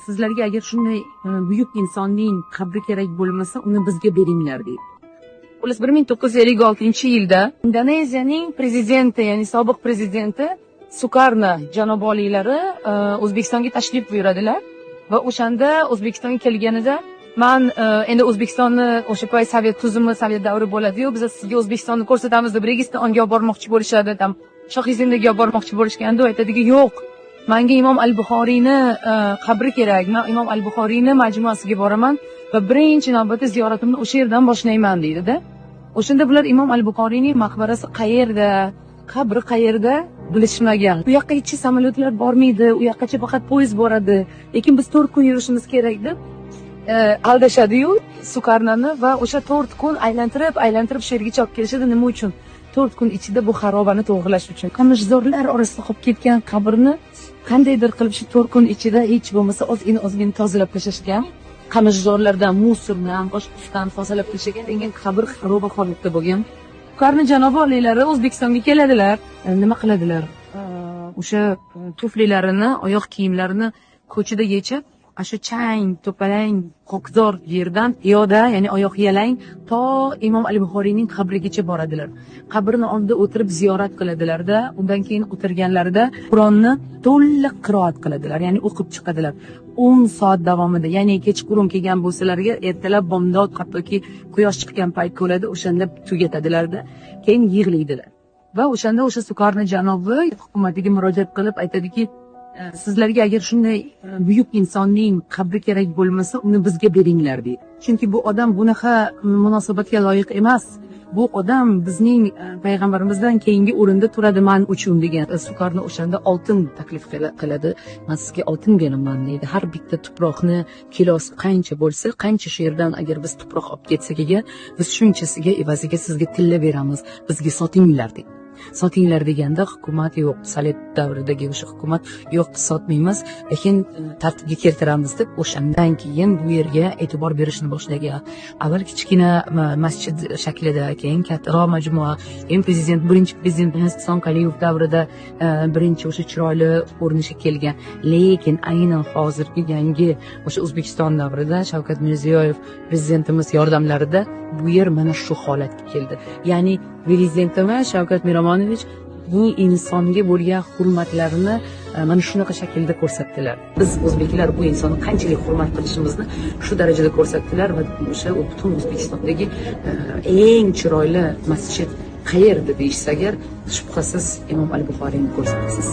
sizlarga agar shunday buyuk insonning qabri kerak bo'lmasa, uni bizga beringlar deydi. Xullas 1956-yilda Indoneziyaning prezidenti, ya'ni sobiq prezidenti Sukarno janob oliylari O'zbekistonga tashrif buyuradilar va o'shanda O'zbekistonga kelganida men endi O'zbekistonni o'sha payt Sovet tuzumi, Sovet davri bo'ladi-yu, biz sizga O'zbekistonni ko'rsatamiz deb Registonga olib bormoqchi bo'lishadi, tam Shohizindaga olib bormoqchi bo'lishganda u aytadiki, yo'q, menga Imom al-Buxoriyni qabri kerak, men Imom al-Buxoriyni majmuasiga boraman va birinchi navbatda ziyoratimni o'sha yerdan boshlayman deydi-da. O'shanda bular Imom al-Buxoriyning maqbarasi qayerda, qabri qayerda bilishmagan. Bu yoqqacha samolyotlar bormaydi, u yoqqacha faqat poyezd boradi, lekin biz 4 kun yurishimiz kerak deb aldashadi-yu Sukarnoni va o'sha 4 kun aylantirib shu yergacha olib kelishadi. Nima uchun? 4 kun ichida bu xarobani to'g'rilash uchun. Qamishzorlar orasida qolib ketgan qabrni qandaydir qilib shu 4 kun ichida hech bo'lmasa ozgina tozalab tashlashgan. Qamishzorlardan, musordan, boshqasidan tozalab tashlagan, keyin qabr xaroba holatda bo'lgan. Sukarno janobi oliylari O'zbekistonga keladilar. Nima qiladilar? O'sha tuflilarini, oyoq kiyimlarini ko'chada yechib, shu chang, to'palang, qo'qzor yerdan piyoda, ya'ni oyoq yalang to Imom al-Buxoriyning qabrigacha boradilar. Qabrni oldida o'tirib ziyorat qiladilar-da, undan keyin o'tirganlarida Qur'onni to'liq qiroat qiladilar, ya'ni o'qib chiqadilar. 10 soat davomida, ya'ni kechqurun kelgan bo'lsalarga ertalab bomdod hattoki quyosh chiqqan payt bo'ladi, o'shanda tugatadilar-da, keyin yig'laydilar. Va o'shanda o'sha Sukarno janobi hukumatiga murojaat qilib aytadiki, sizlarga agar shunday buyuk insonning qabri kerak bo'lmasa, uni bizga beringlar deydi. Chunki bu odam bunaqa munosabatga loyiq emas. Bu odam bizning payg'ambarimizdan keyingi o'rinda turadi men uchun degan. Sukarno o'shanda oltin taklif qiladi. Men sizga oltin beraman deydi. Har bitta tuproqni kilosi qancha bo'lsa, qancha shu yerdan agar biz tuproq olib ketsak, biz shunchasiga evaziga sizga tilla beramiz. Bizga sotinglar deydi. Sotinglar deganda hukumat yo'q, Sovet davridagi o'sha hukumat yo'q, sotmaymiz, lekin tartibga keltiramiz deb o'shandan keyin bu yerga e'tibor berishni boshlagan. Avval kichkina masjid shaklida, keyin kattaroq majmua, birinchi prezidentimiz Islom Karimov davrida birinchi o'sha chiroyli ko'rinishga kelgan. Lekin aynan hozirgi yangi o'sha O'zbekiston davrida Shavkat Mirziyoyev prezidentimiz yordamlarida bu yer mana shu holatga keldi. Ya'ni prezidentimiz Shavkat Miromonovich bu insonga bo'lgan hurmatlarini mana shunaqa shaklda ko'rsatdilar. Biz o'zbeklar bu insonni qanchalik hurmat qilishimizni shu darajada ko'rsatdilar va o'sha butun O'zbekistondagi eng chiroyli masjid qayerda deyishsa agar, shubhasiz Imom al-Buxoriyni ko'rsatasiz.